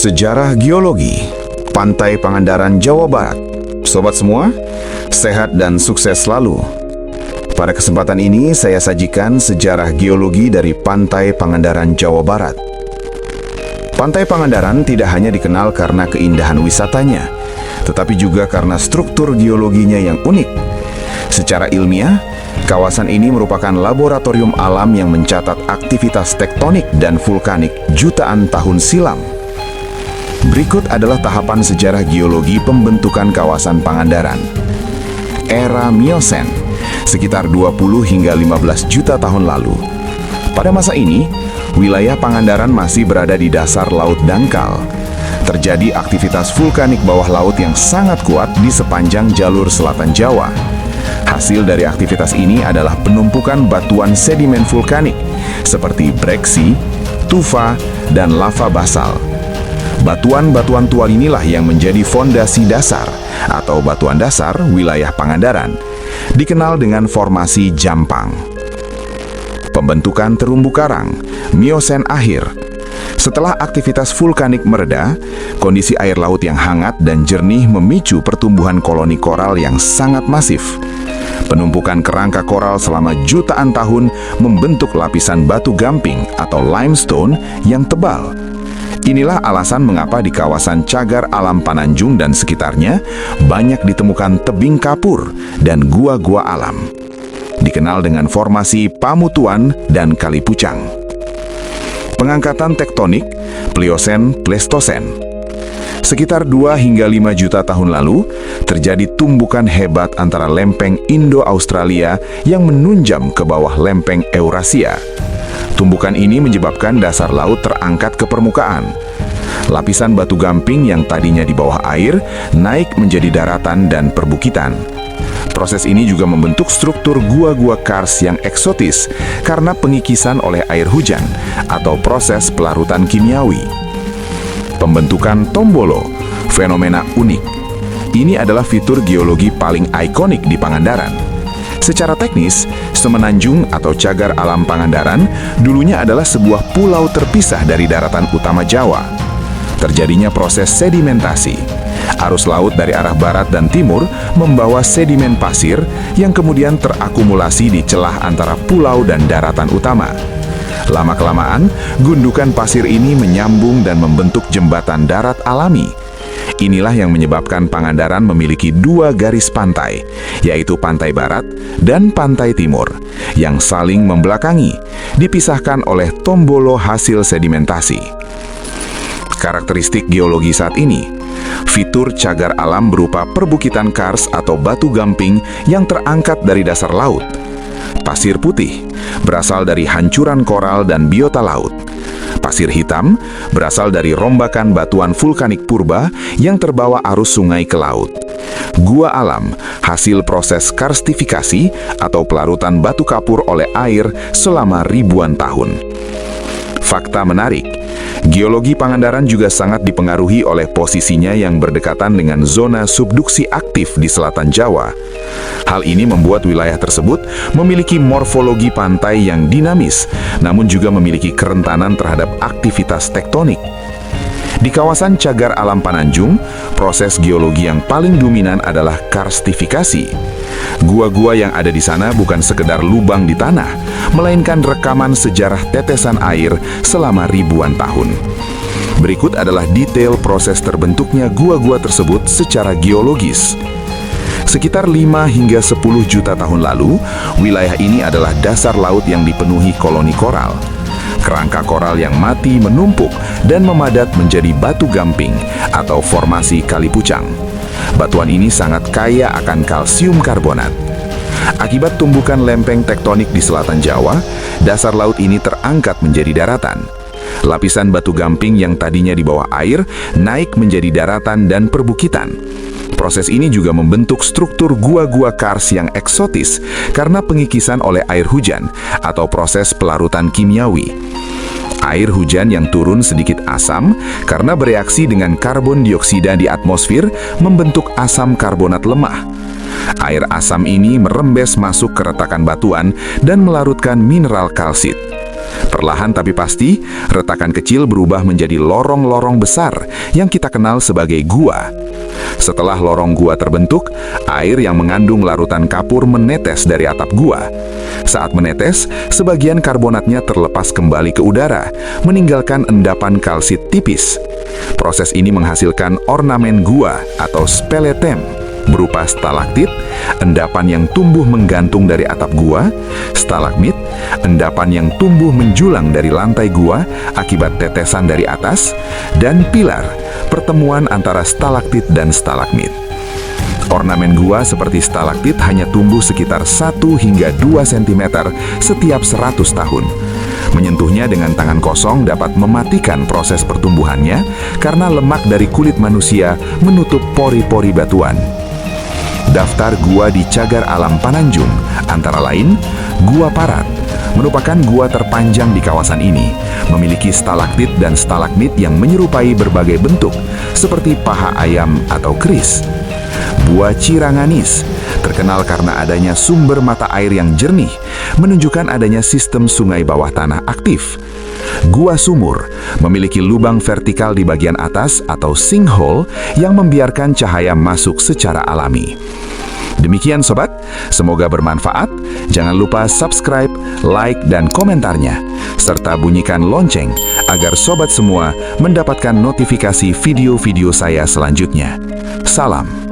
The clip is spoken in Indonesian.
Sejarah Geologi Pantai Pangandaran, Jawa Barat. Sobat semua, sehat dan sukses selalu. Pada kesempatan ini saya sajikan sejarah geologi dari Pantai Pangandaran, Jawa Barat. Pantai Pangandaran tidak hanya dikenal karena keindahan wisatanya, tetapi juga karena struktur geologinya yang unik. Secara ilmiah, kawasan ini merupakan laboratorium alam yang mencatat aktivitas tektonik dan vulkanik jutaan tahun silam. Berikut adalah tahapan sejarah geologi pembentukan kawasan Pangandaran. Era Miosen, sekitar 20 hingga 15 juta tahun lalu. Pada masa ini, wilayah Pangandaran masih berada di dasar laut dangkal. Terjadi aktivitas vulkanik bawah laut yang sangat kuat di sepanjang jalur selatan Jawa. Hasil dari aktivitas ini adalah penumpukan batuan sedimen vulkanik seperti breksi, tufa, dan lava basal. Batuan-batuan tua inilah yang menjadi fondasi dasar atau batuan dasar wilayah Pangandaran, dikenal dengan formasi Jampang. Pembentukan terumbu karang, Miosen akhir. Setelah aktivitas vulkanik mereda, kondisi air laut yang hangat dan jernih memicu pertumbuhan koloni koral yang sangat masif. Penumpukan kerangka koral selama jutaan tahun membentuk lapisan batu gamping atau limestone yang tebal. Inilah alasan mengapa di kawasan cagar alam Pananjung dan sekitarnya banyak ditemukan tebing kapur dan gua-gua alam. Dikenal dengan formasi Pamutuan dan Kali Pucang. Pengangkatan tektonik, Pliosen, Pleistosen. Sekitar 2 hingga 5 juta tahun lalu, terjadi tumbukan hebat antara lempeng Indo-Australia yang menunjam ke bawah lempeng Eurasia. Tumbukan ini menyebabkan dasar laut terangkat ke permukaan. Lapisan batu gamping yang tadinya di bawah air naik menjadi daratan dan perbukitan. Proses ini juga membentuk struktur gua-gua kars yang eksotis karena pengikisan oleh air hujan atau proses pelarutan kimiawi. Pembentukan Tombolo, fenomena unik. Ini adalah fitur geologi paling ikonik di Pangandaran. Secara teknis, Semenanjung atau cagar alam Pangandaran dulunya adalah sebuah pulau terpisah dari daratan utama Jawa. Terjadinya proses sedimentasi. Arus laut dari arah barat dan timur membawa sedimen pasir yang kemudian terakumulasi di celah antara pulau dan daratan utama. Lama-kelamaan, gundukan pasir ini menyambung dan membentuk jembatan darat alami. Inilah yang menyebabkan Pangandaran memiliki 2 garis pantai, yaitu pantai barat dan pantai timur, yang saling membelakangi, dipisahkan oleh tombolo hasil sedimentasi. Karakteristik geologi saat ini, fitur cagar alam berupa perbukitan kars atau batu gamping yang terangkat dari dasar laut. Pasir putih berasal dari hancuran koral dan biota laut. Pasir hitam berasal dari rombakan batuan vulkanik purba yang terbawa arus sungai ke laut. Gua alam hasil proses karstifikasi atau pelarutan batu kapur oleh air selama ribuan tahun. Fakta menarik, geologi Pangandaran juga sangat dipengaruhi oleh posisinya yang berdekatan dengan zona subduksi aktif di selatan Jawa. Hal ini membuat wilayah tersebut memiliki morfologi pantai yang dinamis, namun juga memiliki kerentanan terhadap aktivitas tektonik. Di kawasan cagar alam Pananjung, proses geologi yang paling dominan adalah karstifikasi. Gua-gua yang ada di sana bukan sekedar lubang di tanah, melainkan rekaman sejarah tetesan air selama ribuan tahun. Berikut adalah detail proses terbentuknya gua-gua tersebut secara geologis. Sekitar 5 hingga 10 juta tahun lalu, wilayah ini adalah dasar laut yang dipenuhi koloni koral. Kerangka koral yang mati menumpuk dan memadat menjadi batu gamping atau formasi Kali Pucang. Batuan ini sangat kaya akan kalsium karbonat. Akibat tumbukan lempeng tektonik di selatan Jawa, dasar laut ini terangkat menjadi daratan. Lapisan batu gamping yang tadinya di bawah air naik menjadi daratan dan perbukitan. Proses ini juga membentuk struktur gua-gua kars yang eksotis karena pengikisan oleh air hujan atau proses pelarutan kimiawi. Air hujan yang turun sedikit asam karena bereaksi dengan karbon dioksida di atmosfer membentuk asam karbonat lemah. Air asam ini merembes masuk ke retakan batuan dan melarutkan mineral kalsit. Perlahan tapi pasti, retakan kecil berubah menjadi lorong-lorong besar yang kita kenal sebagai gua. Setelah lorong gua terbentuk, air yang mengandung larutan kapur menetes dari atap gua. Saat menetes, sebagian karbonatnya terlepas kembali ke udara, meninggalkan endapan kalsit tipis. Proses ini menghasilkan ornamen gua atau speleotem, berupa stalaktit, endapan yang tumbuh menggantung dari atap gua, stalagmit, endapan yang tumbuh menjulang dari lantai gua akibat tetesan dari atas, dan pilar, pertemuan antara stalaktit dan stalagmit. Ornamen gua seperti stalaktit hanya tumbuh sekitar 1 hingga 2 cm setiap 100 tahun. Menyentuhnya dengan tangan kosong dapat mematikan proses pertumbuhannya karena lemak dari kulit manusia menutup pori-pori batuan. Daftar gua di Cagar Alam Pananjung, antara lain, Gua Parat, merupakan gua terpanjang di kawasan ini, memiliki stalaktit dan stalagmit yang menyerupai berbagai bentuk, seperti paha ayam atau keris. Gua Ciranganis, terkenal karena adanya sumber mata air yang jernih, menunjukkan adanya sistem sungai bawah tanah aktif. Gua Sumur memiliki lubang vertikal di bagian atas atau sinkhole yang membiarkan cahaya masuk secara alami. Demikian sobat, semoga bermanfaat. Jangan lupa subscribe, like, dan komentarnya, serta bunyikan lonceng agar sobat semua mendapatkan notifikasi video-video saya selanjutnya. Salam.